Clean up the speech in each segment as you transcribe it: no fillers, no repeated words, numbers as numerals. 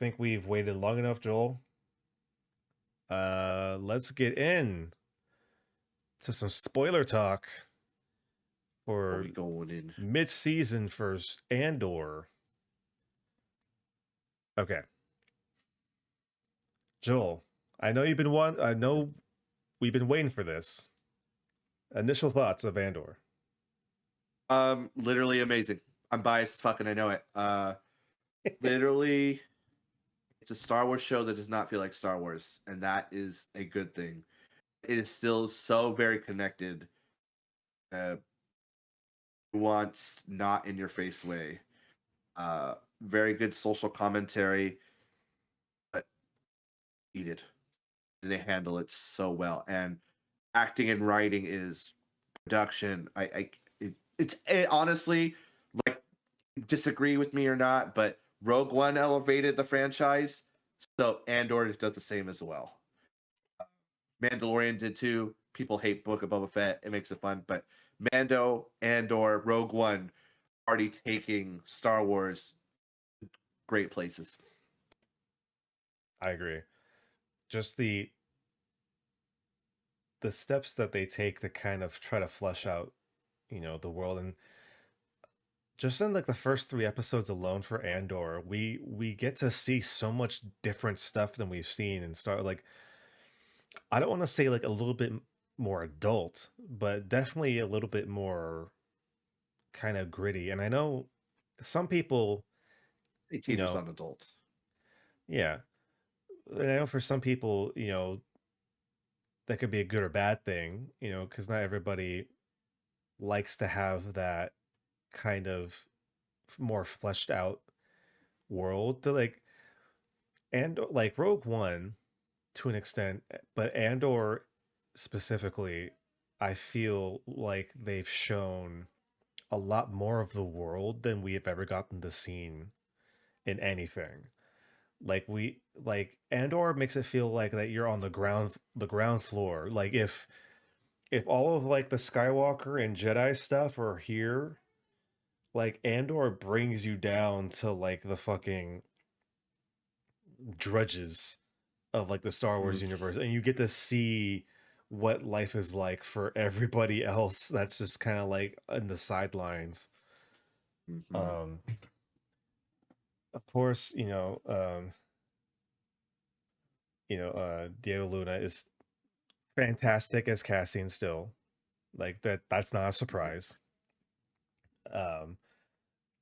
think we've waited long enough, Joel. Let's get in to some spoiler talk Are for we going in? mid-season first Andor. Okay, Joel, I know we've been waiting for this. Initial thoughts of Andor. Literally amazing. I'm biased as fuck and I know it. Literally, it's a Star Wars show that does not feel like Star Wars, and that is a good thing. It is still so very connected. Uh, Nuanced, not in your face way. Very good social commentary, but needed. They handle it so well, and acting and writing is production. It's honestly, like, disagree with me or not, but Rogue One elevated the franchise, so Andor does the same as well. Mandalorian did too. People hate Book of Boba Fett. It makes it fun, but Mando, Andor, Rogue One already taking Star Wars great places. I agree. Just the steps that they take to kind of try to flesh out, the world, and just in like the first three episodes alone for Andor, we get to see so much different stuff than we've seen in Star. Like, I don't want to say like a little bit more adult, but definitely a little bit more kind of gritty. And I know some people, They you teeters know, on adults. yeah, and I know for some people, that could be a good or bad thing, because not everybody likes to have that kind of more fleshed out world to like, and like Rogue One to an extent, but Andor specifically, I feel like they've shown a lot more of the world than we have ever gotten to see in anything. Like Andor makes it feel like that you're on the ground floor. Like if all of like the Skywalker and Jedi stuff are here, like Andor brings you down to like the fucking drudges of like the Star Wars Mm-hmm. universe, and you get to see what life is like for everybody else that's just kind of like in the sidelines. Mm-hmm. um of course, Diego Luna is fantastic as Cassian still. Like that's not a surprise. um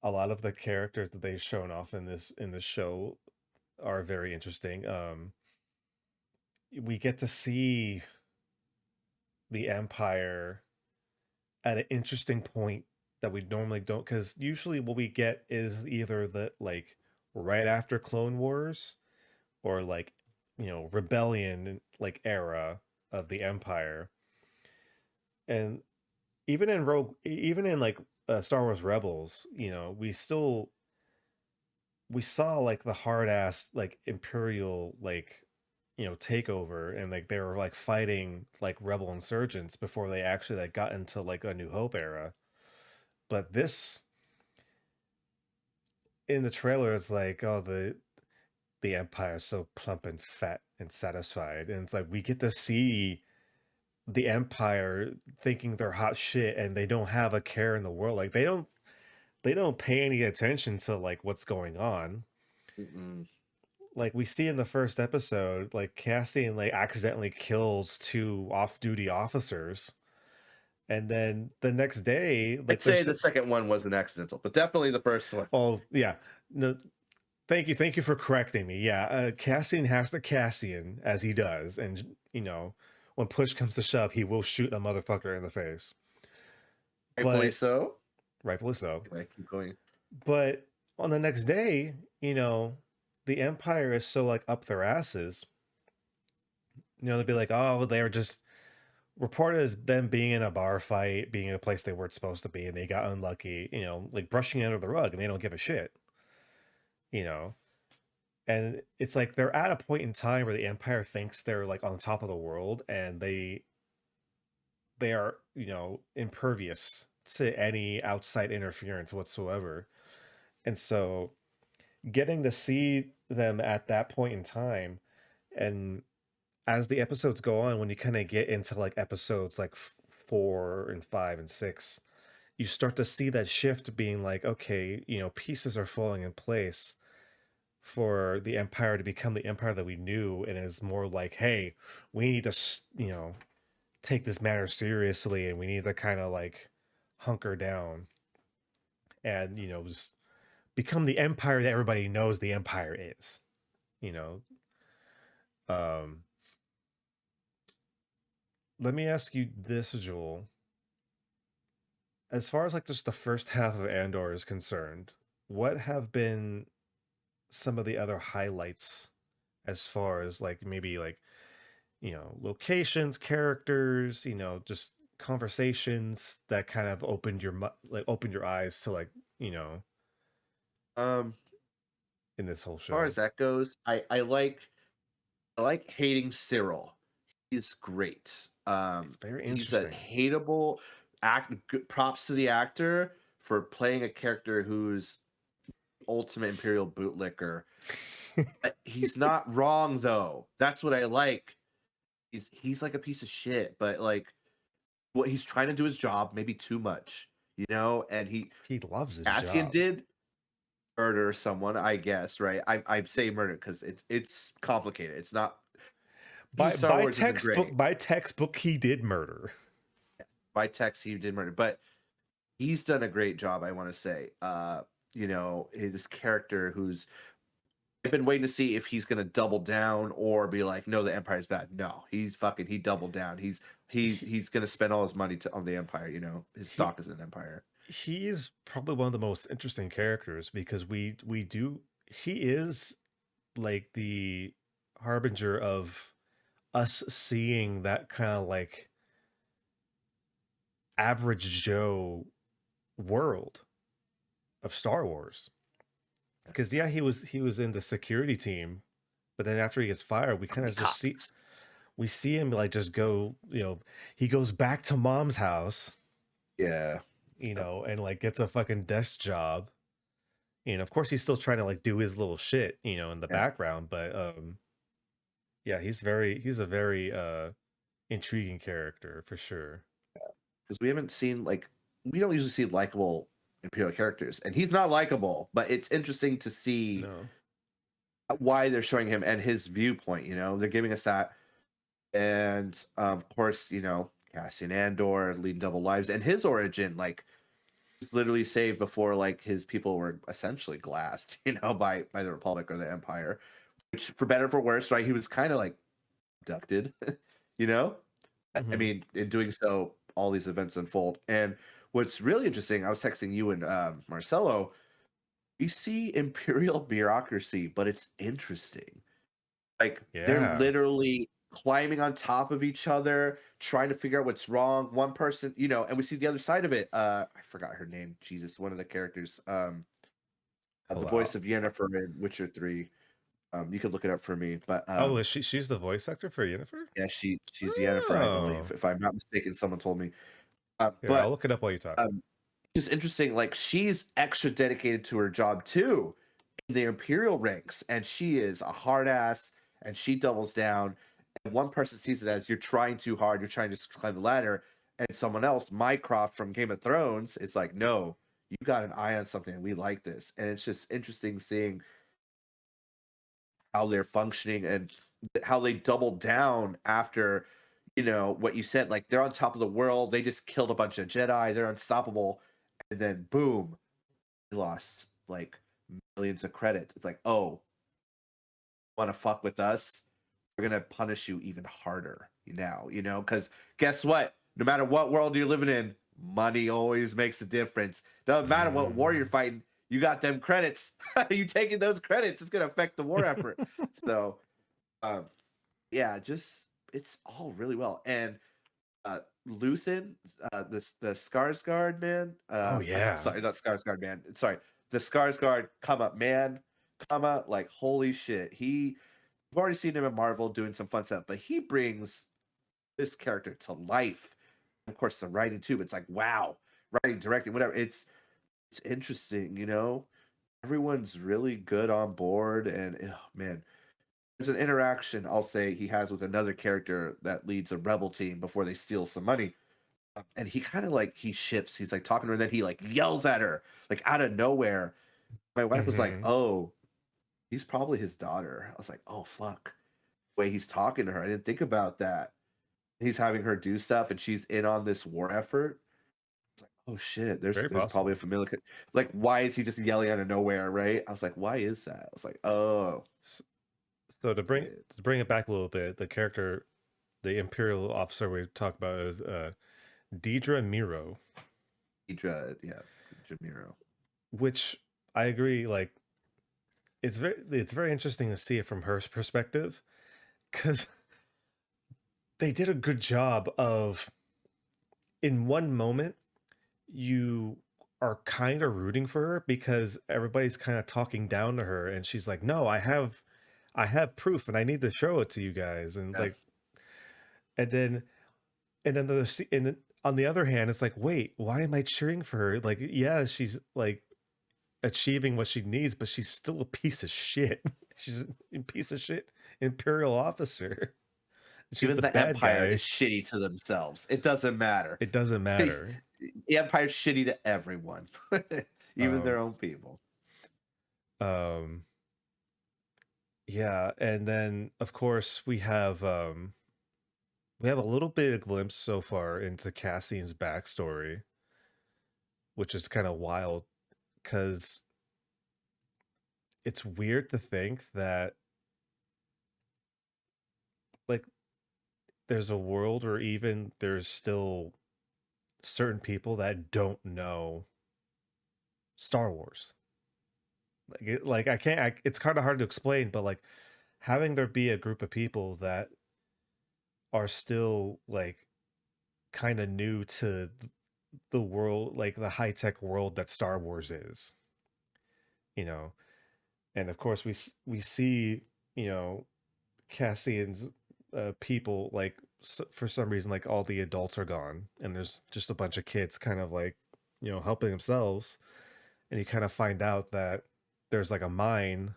a lot of the characters that they've shown off in this show are very interesting. We get to see the Empire at an interesting point that we normally don't, because usually what we get is either the like right after Clone Wars or like rebellion like era of the Empire. And even in like Star Wars Rebels, we saw like the hard ass like imperial like takeover, and like they were like fighting like rebel insurgents before they actually like got into like a New Hope era. But this in the trailer is like, oh, the Empire is so plump and fat and satisfied, and it's like we get to see the Empire thinking they're hot shit and they don't have a care in the world. Like they don't pay any attention to like what's going on. Mm-mm. Like we see in the first episode, like Cassian like accidentally kills two off-duty officers, and then the next day, I'd like say there's the second one wasn't accidental, but definitely the first one. oh yeah, no, thank you for correcting me. Yeah, Cassian has to Cassian as he does, and when push comes to shove, he will shoot a motherfucker in the face. Rightfully But so. rightfully so. Anyway, keep going. But on the next day, the Empire is so like up their asses. They'd be like, oh, they're just reported as them being in a bar fight, being in a place they weren't supposed to be, and they got unlucky, like brushing it under the rug, and they don't give a shit, you know. And it's like they're at a point in time where the Empire thinks they're like on top of the world, and they are, impervious to any outside interference whatsoever. And so getting to see them at that point in time, and as the episodes go on, when you kind of get into like episodes like 4 and 5 and 6, you start to see that shift being like, okay, pieces are falling in place for the empire to become the empire that we knew, and it's more like, hey, we need to take this matter seriously, and we need to kind of like hunker down and just become the empire that everybody knows the empire is. you know um Let me ask you this, Joel. As far as like just the first half of Andor is concerned, what have been some of the other highlights, as far as like maybe like locations, characters, just conversations that kind of opened your eyes to like you know Um, in this whole as far show? as that goes, I like hating Cyril. He's great. It's very He's a interesting. hateable props to the actor for playing a character who's ultimate imperial bootlicker. He's not wrong though. That's what I like. He's like a piece of shit, but like what he's trying to do his job, maybe too much, and He loves his Cassian job. did murder someone, I guess, right? I say murder because it's complicated. It's not by Star by Wars isn't textbook great. by textbook he did murder. By text, he did murder, but he's done a great job, I want to say. This character who's I've been waiting to see if he's gonna double down or be like, no, the Empire's bad. No, he doubled down. he He's gonna spend all his money on the Empire, his he stock is an Empire. he is probably one of the most interesting characters, because we do he is like the harbinger of us seeing that kind of like average Joe world of Star Wars. Because yeah, he was in the security team, but then after he gets fired, we kind Army of just see cops. we see him like just go, he goes back to mom's house, Yeah. and like gets a fucking desk job. Of course he's still trying to like do his little shit, in the Yeah. background, but yeah, he's a very intriguing character for sure. Because we don't usually see likable Imperial characters, and he's not likable, but it's interesting to see No. why they're showing him and his viewpoint. They're giving us that, and of course, Cassian Andor leading double lives and his origin, like he's literally saved before like his people were essentially glassed, by the Republic or the Empire, which for better or for worse, right? He was kind of like abducted, you know. I Hmm. mean, in doing so, all these events unfold. And what's really interesting, I was texting you and Marcelo. We see imperial bureaucracy, but it's interesting. Like they're Yeah. literally climbing on top of each other, trying to figure out what's wrong. One person, and we see the other side of it. I forgot her name. Jesus, one of the characters. The Hold voice on. of Yennefer in Witcher 3. You could look it up for me. But Oh, is she's the voice actor for Yennefer? yeah, she's Yennefer, I believe. Oh. If I'm not mistaken, someone told me. Here, I'll But look it up while you talk. um, just interesting. Like she's extra dedicated to her job too in the Imperial ranks, and she is a hard ass, and she doubles down. And one person sees it as you're trying too hard, you're trying to climb the ladder, and someone else, Mycroft from Game of Thrones, is like, no, you got an eye on something, and we like this. And it's just interesting seeing how they're functioning and how they double down after what you said, like they're on top of the world, they just killed a bunch of Jedi, they're unstoppable, and then boom, they lost like millions of credits. It's like, oh, want to fuck with us, we're gonna punish you even harder now, because guess what, no matter what world you're living in, money always makes a difference. Doesn't matter what war you're Mm. fighting, you got them credits. You taking those credits, it's gonna affect the war effort. So um yeah, just it's all really well. And Luthen, the Skarsgård man, Oh yeah. sorry, not Skarsgård man, sorry, the Skarsgård man, like holy shit, we've already seen him in Marvel doing some fun stuff, but he brings this character to life. Of course, the writing too, but it's like wow, writing, directing, whatever. It's interesting, everyone's really good on board, and oh man, there's an interaction I'll say he has with another character that leads a rebel team before they steal some money. And he kind of like he shifts. He's like talking to her, and then he like yells at her like out of nowhere. My wife was like, Mm-hmm. "Oh, he's probably his daughter." I was like, "Oh fuck." The way he's talking to her, I didn't think about that. He's having her do stuff, and she's in on this war effort. It's like, oh shit, Very there's probably a possible. familiar. Like, why is he just yelling out of nowhere? Right? I was like, why is that? I was like, oh, So it, to bring it back a little bit, the character, the Imperial officer we talked about is Deidre Miro, Yeah, Jamiro. which I agree. Like it's very interesting to see it from her perspective because they did a good job of in one moment you are kind of rooting for her because everybody's kind of talking down to her and she's like no I have proof and I need to show it to you guys and Yeah, like and then and then on the other hand it's like wait why am I cheering for her like yeah she's like achieving what she needs but she's still a piece of shit she's a piece of shit imperial officer she's even the the bad Empire is guy shitty to themselves. It doesn't matter. it doesn't matter The Empire's shitty to everyone, even um their own people. um yeah and then of course we have a little bit of glimpse so far into Cassian's backstory which is kind of wild because it's weird to think that like there's a world where even there's still certain people that don't know Star Wars. Like I can't. It's kind of hard to explain, but like having there be a group of people that are still like kind of new to the world, like the high tech world that Star Wars is, you know. And of course, we see you know Cassian's people like for some reason like all the adults are gone and there's just a bunch of kids kind of like helping themselves and you kind of find out that there's like a mine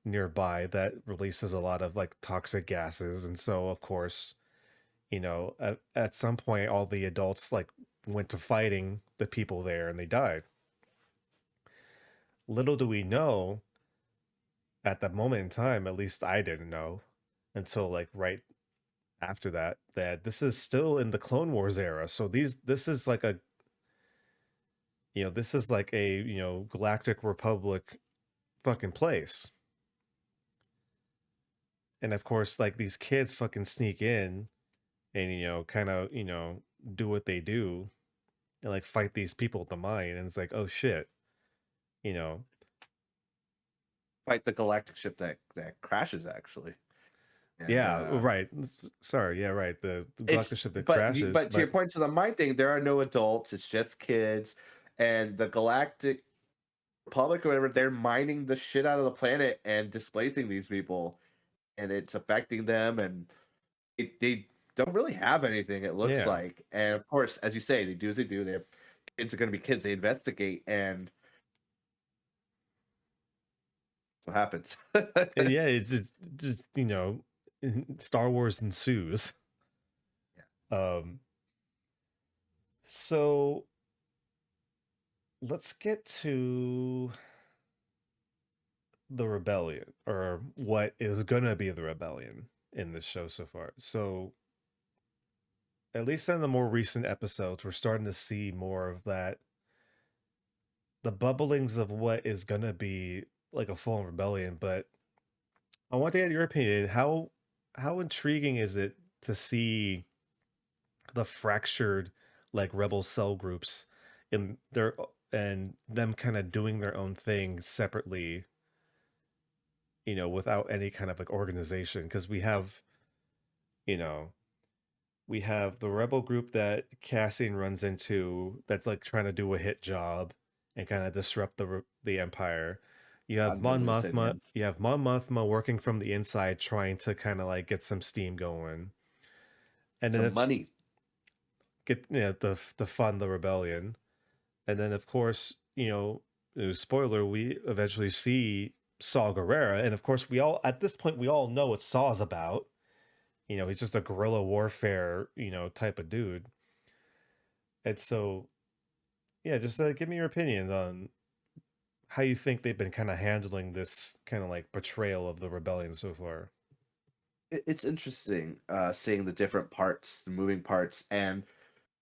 nearby that releases a lot of like toxic gases and so of course at some point all the adults like went to fighting the people there and they died. Little do we know at that moment in time, at least I didn't know until like right after that that this is still in the Clone Wars era. So this is like a this is like a Galactic Republic fucking place. And of course, like these kids fucking sneak in and kind of do what they do and like fight these people at the mine. And it's like, oh shit, you know, Fight the galactic ship that crashes actually, and yeah, right. Sorry, yeah, right. The it's galactic ship that crashes, but to your but point to the mind thing, there are no adults. It's just kids, and the galactic Republic or whatever. They're mining the shit out of the planet and displacing these people, and it's affecting them, and they don't really have anything. It looks yeah, like, and of course, as you say, they do as they do. They have kids are going to be kids. They investigate, and what happens? yeah, it's just Star Wars ensues. Yeah. Um, so let's get to the rebellion or what is gonna be the rebellion in this show so far. So at least in the more recent episodes, we're starting to see more of that the bubblings of what is gonna be like a full rebellion. But I want to get your opinion. How intriguing is it to see the fractured like rebel cell groups in their and them kind of doing their own thing separately, without any kind of like organization? Because you know, we have the rebel group that Cassian runs into that's like trying to do a hit job and kind of disrupt the empire. Under Lucid, yeah. You have Mon Mothma working from the inside, trying to kind of like get some steam going, and then Some money. get to fund the rebellion. And then of course, spoiler, we eventually see Saw Gerrera, and of course, we all at this point we all know what Saw's about. He's just a guerrilla warfare, type of dude. And so, yeah, just give me your opinions on how you think they've been kind of handling this kind of like betrayal of the rebellion so far. It's interesting seeing the different parts, the moving parts, and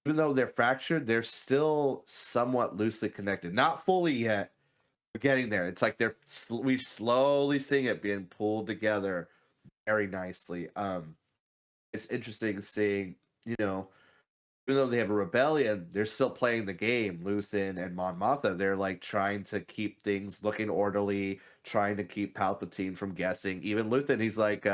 even though they're fractured, they're still somewhat loosely connected. Not fully yet. We're getting there. It's like we slowly seeing it being pulled together very nicely. It's interesting seeing, you know, even though they have a rebellion, they're still playing the game. Luthen and Mon Mothma, they're like trying to keep things looking orderly, trying to keep Palpatine from guessing. Even Luthen, he's like,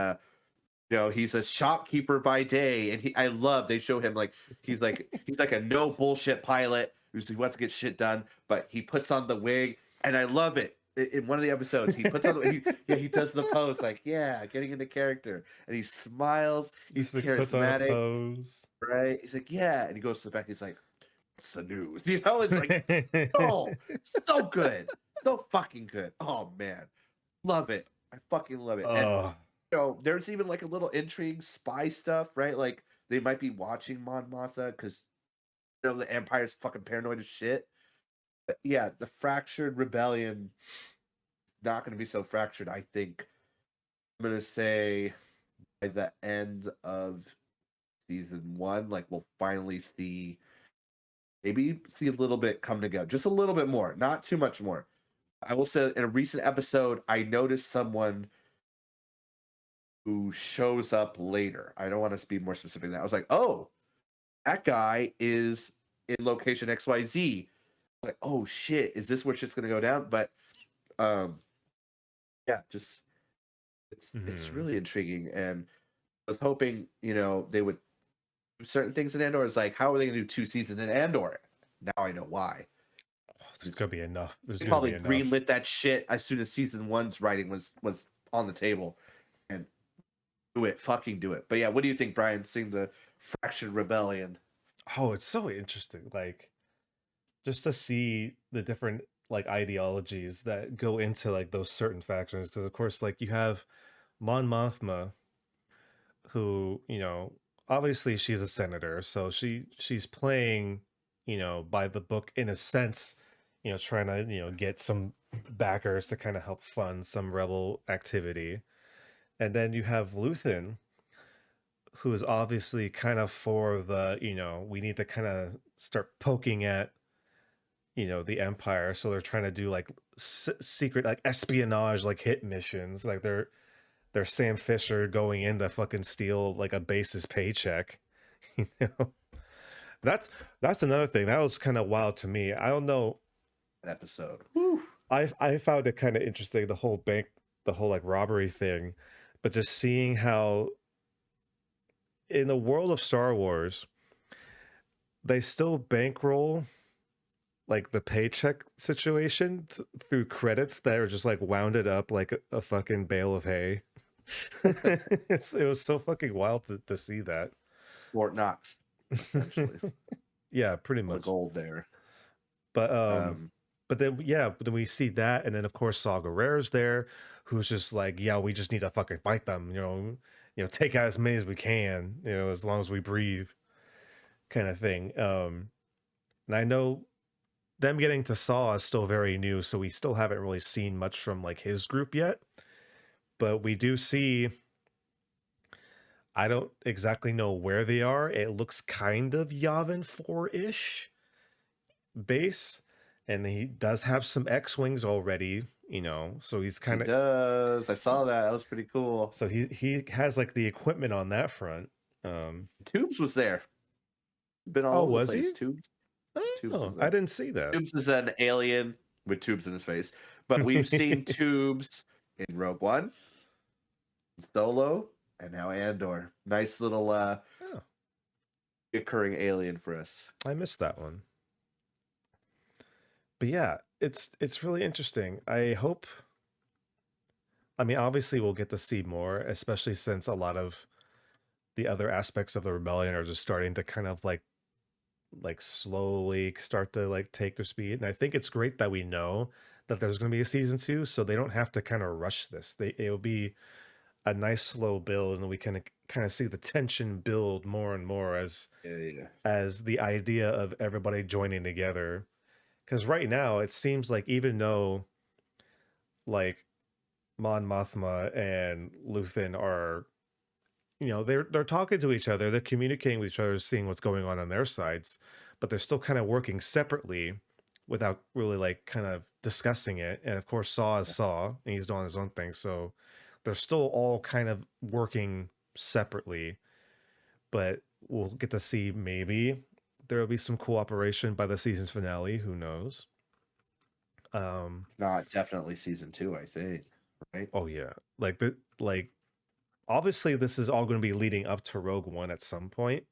he's a shopkeeper by day, and I love they show him like he's like a no bullshit pilot who wants to get shit done, but he puts on the wig, and I love it. In one of the episodes, he puts on he does the pose like getting into character, and he smiles. He's Just like puts on a charismatic, pose. right? He's like and he goes to the back. He's like, "What's the news?" It's like, oh, so good, so fucking good. Oh man, love it. I fucking love it, and Oh, there's even like a little intrigue spy stuff, right? Like they might be watching Mon Mothma because the Empire's fucking paranoid as shit. But yeah, the fractured rebellion is not going to be so fractured. I think I'm going to say by the end of season one, like we'll finally maybe see a little bit come together, just a little bit more, not too much more. I will say in a recent episode, I noticed someone who shows up later. I don't want to be more specific than that. I was like, oh, that guy is in location XYZ. Like, oh shit, is this where shit's gonna go down? But um yeah, just it's mhm. really intriguing. And I was hoping, they would do certain things in Andor. Is like, how are they gonna do 2 seasons in Andor? Now I know why. There's gonna be enough. There's They gonna probably be enough. greenlit that shit as soon as season one's writing was on the table. And fucking do it. But yeah, what do you think, Brian, seeing the fractured rebellion? Oh, it's so interesting. Like just to see the different like ideologies that go into like those certain factions. Because of course, like you have Mon Mothma, who obviously she's a senator, so she's playing by the book in a sense, trying to get some backers to kind of help fund some rebel activity. And then you have Luthen, who is obviously kind of for the we need to kind of start poking at the Empire, so they're trying to do like secret like espionage like hit missions, like they're Sam Fisher going in to fucking steal like a base's paycheck. you know that's that's another thing that was kind of wild to me. I don't know, An episode. Whew. I found it kind of interesting, the whole bank, the whole like robbery thing, but just seeing how in the world of Star Wars they still bankroll like the paycheck situation through credits that are just like wounded up like a fucking bale of hay. It was so fucking wild to see that. Fort Knox, essentially. Yeah, pretty The much. gold there. But Um, but then yeah, but then we see that, and then of course Saw Gerrera's there, who's just like, yeah, we just need to fucking fight them, take out as many as we can, as long as we breathe, kind of thing. And I know them getting to Saw is still very new, so we still haven't really seen much from like his group yet. But we do see, I don't exactly know where they are. It looks kind of Yavin 4-ish base. And he does have some X-Wings already, so he's he kind of does. I saw that. That was pretty cool. so he has like the equipment on that front. Tubes was there. Been all Oh, over the was place. he? Tubes Oh, was I there. didn't see that. Tubes is an alien with tubes in his face. But we've seen Tubes in Rogue One, Solo, and now Andor. Nice little Oh, recurring alien for us. I missed that one. But yeah, it's really interesting. I hope, I mean, obviously we'll get to see more, especially since a lot of the other aspects of the rebellion are just starting to kind of like slowly start to like take their speed. And I think it's great that we know that there's going to be a season 2, so they don't have to kind of rush this. It'll be a nice slow build, and we can kind of see the tension build more and more Yeah, yeah. as the idea of everybody joining together. Because right now it seems like even though like Mon Mothma and Luthen are, they're talking to each other, they're communicating with each other, seeing what's going on their sides, but they're still kind of working separately without really like kind of discussing it. And of course, Saw is Yeah. Saw, and he's doing his own thing, so they're still all kind of working separately. But we'll get to see, maybe there will be some cooperation by the season's finale. Who knows? Not definitely season 2, I think. Right? Oh yeah, like obviously this is all going to be leading up to Rogue One at some point.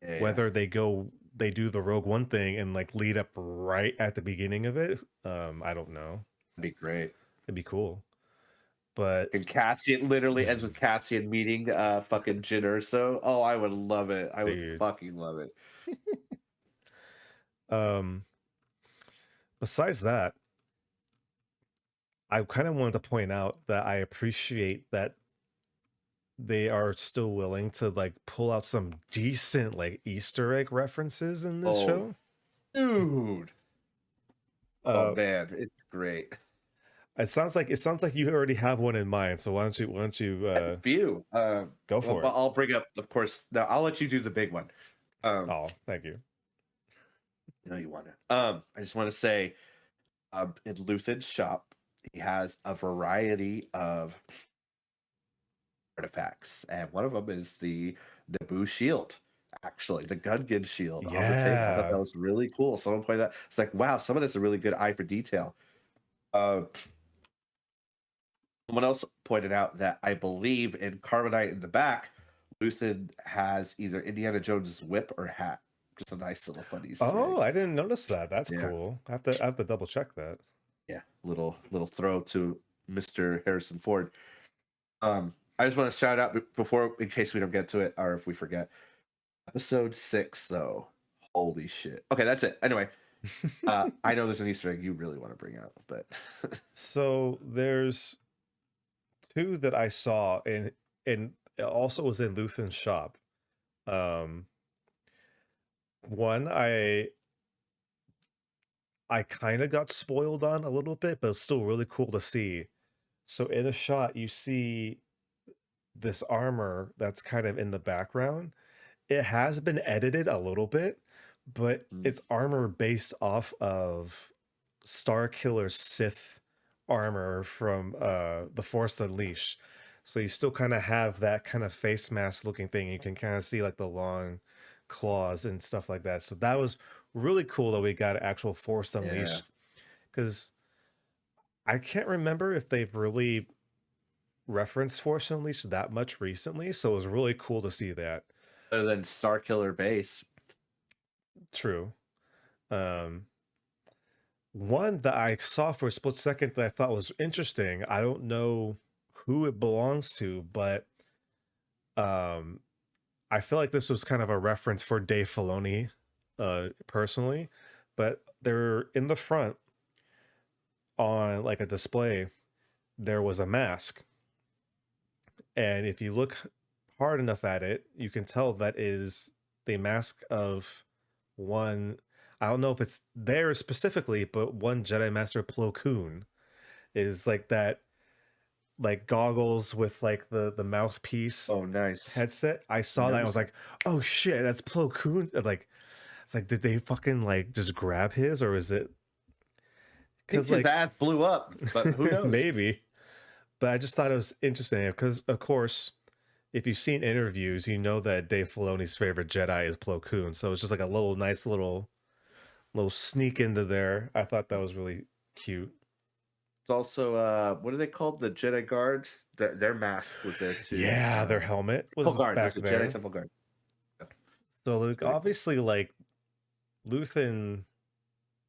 Yeah, yeah. Whether they do the Rogue One thing and like lead up right at the beginning of it, I don't know. That'd be great. It'd be cool, but And Cassian literally ends with Cassian meeting fucking Jyn Erso. Oh, I would love it. I would dude, fucking love it. um, besides that, I kind of wanted to point out that I appreciate that they are still willing to like pull out some decent like Easter egg references in this Oh, show. dude. Oh Uh, man, it's great. it sounds like you already have one in mind. So why don't you I have a few. go Well, for but it? I'll bring up, of course. Now I'll let you do the big one. Oh, thank you. You know you want to. I just want to say, in Luthen's shop, he has a variety of artifacts, and one of them is the Naboo shield. Actually, the Gungan shield on the table. I thought Yeah. that was really cool. Someone pointed out, it's like, wow, some of this is a really good eye for detail. Uh, Someone else pointed out that I believe in Carbonite in the back, Luthen has either Indiana Jones's whip or hat. Just a nice little fun Easter Oh, egg. I didn't notice that. That's Yeah, cool. I have to double check that. yeah. Little throw to Mr. Harrison Ford. I just want to shout out before, in case we don't get to it, or if we forget. Episode 6, though. Holy shit. Okay, that's it. Anyway, I know there's an Easter egg you really want to bring out, but So there's two that I saw, and it also was in Luthen's shop. Um, One I kind of got spoiled on a little bit, but it's still really cool to see. So in a shot, you see this armor that's kind of in the background. It has been edited a little bit, but mm, it's armor based off of Star Killer Sith armor from The Force Unleashed. So you still kind of have that kind of face mask looking thing. You can kind of see like the long claws and stuff like that. So that was really cool that we got actual Force yeah. Unleashed, because I can't remember if they've really referenced Force Unleashed that much recently. So it was really cool to see that. Other than Star Killer Base. True. Um, One that I saw for a split second that I thought was interesting. I don't know who it belongs to, but um, I feel like this was kind of a reference for Dave Filoni, personally. But they're in the front on like a display. There was a mask, and if you look hard enough at it, you can tell that is the mask of one. I don't know if it's there specifically, but one Jedi Master Plo Koon is like that, like goggles with like the mouthpiece Oh, nice. headset. I I saw that and I was noticed that. like, oh shit, that's Plo Koon. Like, it's like, did they fucking like just grab his, or is it I think because his like ass blew up, but who knows? maybe? But I just thought it was interesting because, of course, if you've seen interviews, you know that Dave Filoni's favorite Jedi is Plo Koon. So it's just like a little nice little sneak into there. I thought that was really cute. It's also what are they called? The Jedi Guards. Their mask was there too. Yeah, their helmet Temple was Guard. There's back a Jedi there. Temple Guard. Yeah, So it's like pretty cool. obviously like Luthen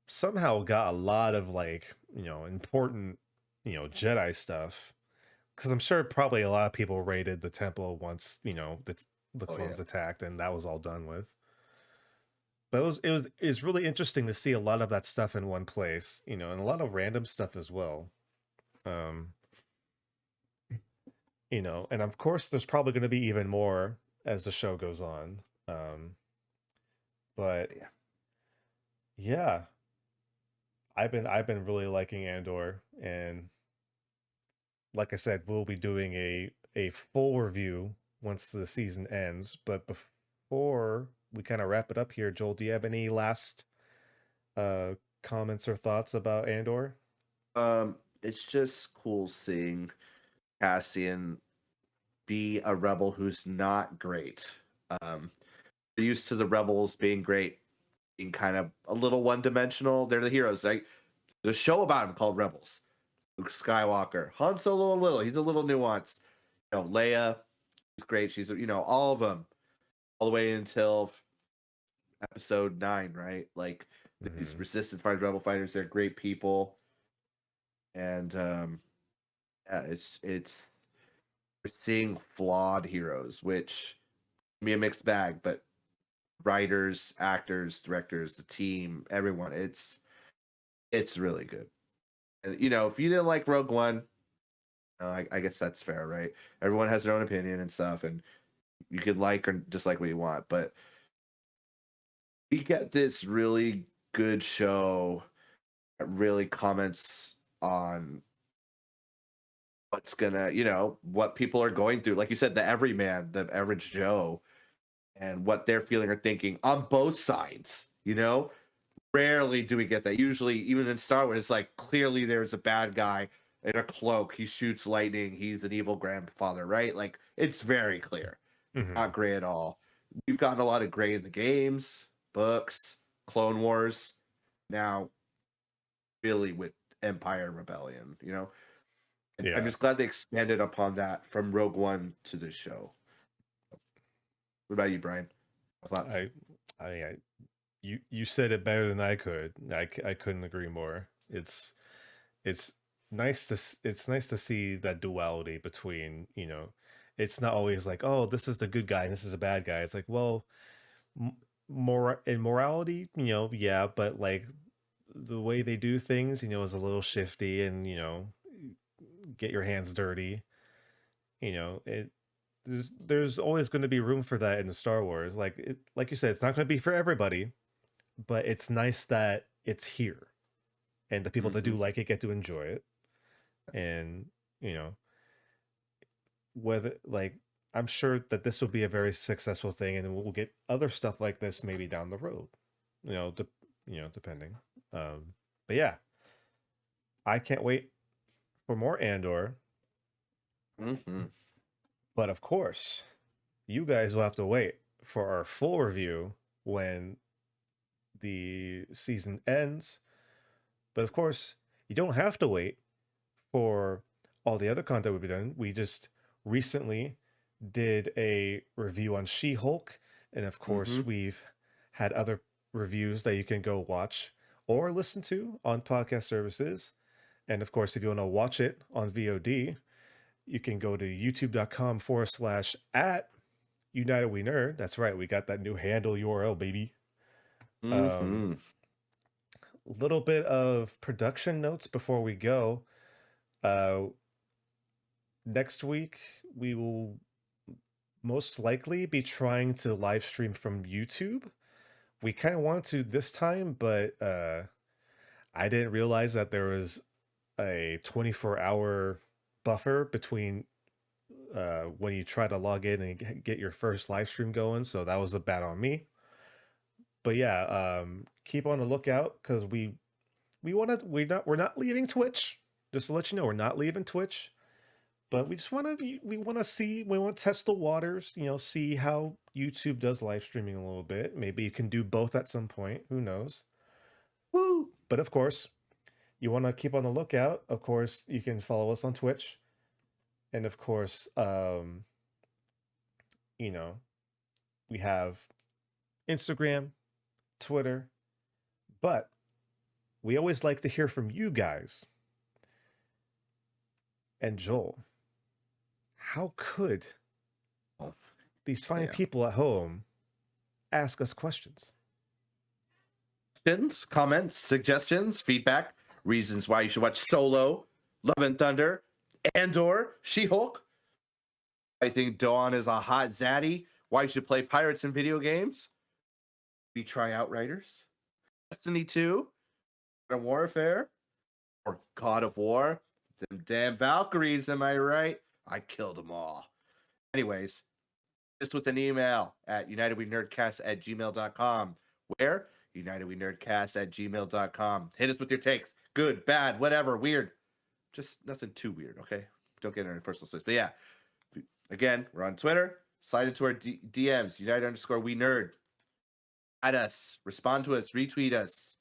somehow got a lot of like, important, Jedi stuff. Because I'm sure probably a lot of people raided the temple once, the Oh yeah. clones attacked and that was all done with. But it was really interesting to see a lot of that stuff in one place, and a lot of random stuff as well. Um, and of course there's probably going to be even more as the show goes on. But Yeah. yeah, I've been really liking Andor, and like I said, we'll be doing a full review once the season ends. But before we kind of wrap it up here, Joel, do you have any last uh comments or thoughts about Andor? It's just cool seeing Cassian be a rebel who's not great. We're used to the rebels being great, being kind of a little one dimensional. They're the heroes, right? There's a show about him called Rebels. Luke Skywalker, Han Solo, he's a little nuanced. Leia, she's great. She's all of them, all the way until episode 9, right? Like these Hmm. resistance fighters, rebel fighters, they're great people, and yeah, it's we're seeing flawed heroes, which can be a mixed bag, but writers, actors, directors, the team, everyone, it's really good. And if you didn't like Rogue One, I guess that's fair, right? Everyone has their own opinion and stuff, and you could like or dislike what you want, but we get this really good show that really comments on what's gonna, what people are going through. Like you said, the everyman, the average Joe, and what they're feeling or thinking on both sides. Rarely do we get that. Usually, even in Star Wars, it's like clearly there's a bad guy in a cloak. He shoots lightning. He's an evil grandfather, right? Like it's very clear. Not Hmm. gray at all. We've gotten a lot of gray in the games, books, Clone Wars. Now, really with Empire Rebellion, And I'm Yeah, just glad they expanded upon that from Rogue One to this show. What about you, Brian? Thoughts? I, I you said it better than I could. I couldn't agree more. It's it's nice to see that duality between, it's not always like, oh, this is the good guy and this is a bad guy. It's like, well, more in morality, yeah, but like the way they do things, is a little shifty, and get your hands dirty. It there's always going to be room for that in the Star Wars. Like you said, it's not going to be for everybody, but it's nice that it's here, and the people that Mm-hmm. do like it get to enjoy it. And you know whether like I'm sure that this will be a very successful thing, and we'll get other stuff like this maybe down the road. Depending. But yeah, I can't wait for more Andor. Mm-hmm. But of course, you guys will have to wait for our full review when the season ends. But of course, you don't have to wait for all the other content we've done. We just recently did a review on She-Hulk, and of Mm-hmm. course, we've had other reviews that you can go watch or listen to on podcast services. And of course, if you want to watch it on VOD, you can go to youtube.com/at United We Nerd. That's right, we got that new handle URL, baby. Um, Mm-hmm. little bit of production notes before we go. Uh, Next week we will most likely be trying to live stream from YouTube. We kind of wanted to this time, but I didn't realize that there was a 24-hour buffer between when you try to log in and get your first live stream going. So that was a bad on me. But yeah, keep on the lookout because we want to we're not leaving Twitch. Just to let you know, we're not leaving Twitch. But we want to test the waters, see how YouTube does live streaming a little bit. Maybe you can do both at some point. Who knows? Woo! But of course, you want to keep on the lookout. Of course, you can follow us on Twitch, and of course, you know, we have Instagram, Twitter, but we always like to hear from you guys. And Joel, how could Oh, these fine yeah. people at home ask us questions? questions, comments, suggestions, feedback, reasons why you should watch Solo, Love and Thunder, Andor, She-Hulk. I think Dawn is a hot zaddy. Why you should play pirates in video games. We try Outriders, Destiny 2, Modern Warfare, or God of War. Them damn Valkyries, am I right? I killed them all. Anyways, just with an email at unitedwenerdcast@gmail.com. Where? unitedwenerdcast@gmail.com. Hit us with your takes. Good, bad, whatever, weird. Just nothing too weird, okay? Don't get into personal space. But yeah, again, we're on Twitter. Slide into our DMs, United_we nerd. Add us, respond to us, retweet us.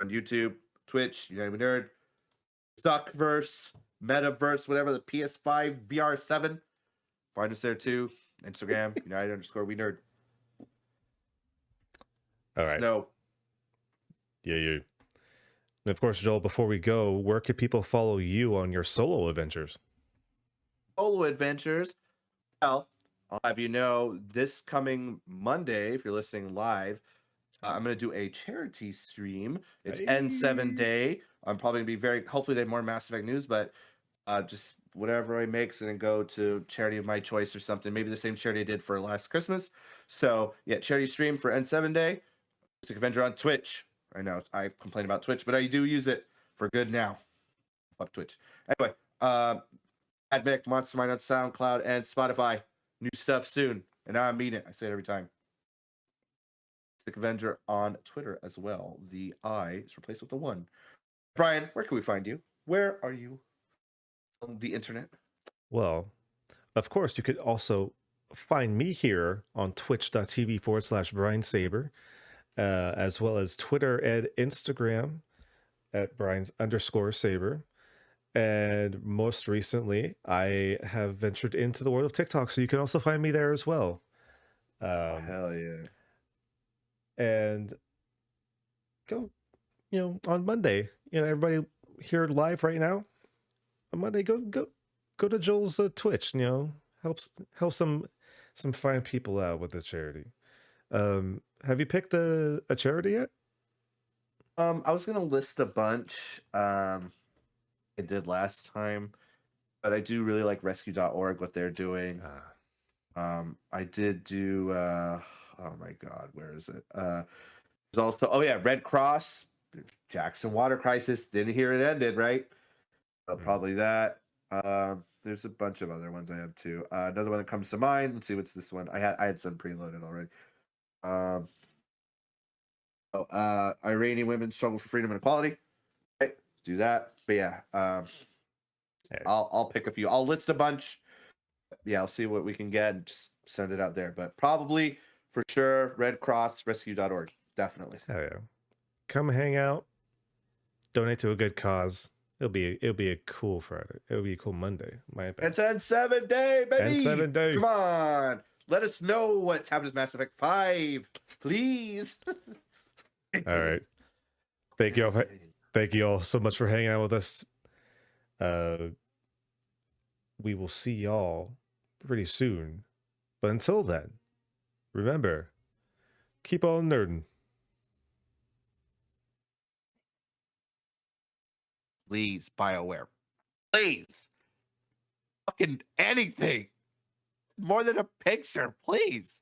On YouTube, Twitch, United We Nerd, Zuckverse, Metaverse, whatever, the PS5, VR7. Find us there too. Instagram, United_we nerd. All right. No. Yeah. And of course, Joel, before we go, where can people follow you on your solo adventures? Solo adventures. Well, I'll have you know this coming Monday, if you're listening live, I'm going to do a charity stream. It's N7 Day. I'm probably going to be hopefully they have more Mass Effect news, but just whatever I makes and then go to charity of my choice or something. Maybe the same charity I did for last Christmas. So yeah, charity stream for N7 Day. Mystic Avenger on Twitch. I know I complain about Twitch, but I do use it for good now. Fuck Twitch. Anyway, Admic, Monster Mind on SoundCloud and Spotify. New stuff soon. And I mean it. I say it every time. Mystic Avenger on Twitter as well. The I is replaced with the 1. Brian, where can we find you? Where are you on the internet? Well, of course, you could also find me here on twitch.tv/Brian Saber, as well as Twitter and Instagram at Brian's_Saber. And most recently, I have ventured into the world of TikTok, so you can also find me there as well. Hell yeah. And go, on Monday, everybody here live right now. On Monday, go to Joel's Twitch. Help some fine people out with the charity. Have you picked a charity yet? I was gonna list a bunch. I did last time, but I do really like rescue.org, what they're doing. I did do oh my god, where is it? There's also Red Cross, Jackson Water Crisis. Didn't hear it ended, right? Probably that. There's a bunch of other ones I have too. Another one that comes to mind. Let's see, what's this one? I had some preloaded already. Iranian women struggle for freedom and equality. Okay, do that. But yeah, I'll pick a few. I'll list a bunch. Yeah, I'll see what we can get and just send it out there. But probably for sure, Red Cross Rescue.org. Definitely. Hell yeah. Come hang out. Donate to a good cause. It'll be a cool Friday. It'll be a cool Monday. It's N7 Day, baby. N7 Day. Come on. Let us know what's happened to Mass Effect 5. Please. All right. Thank you all so much for hanging out with us. We will see y'all pretty soon. But until then, remember, keep on nerding. Please, BioWare. Please. Fucking anything. More than a picture, please.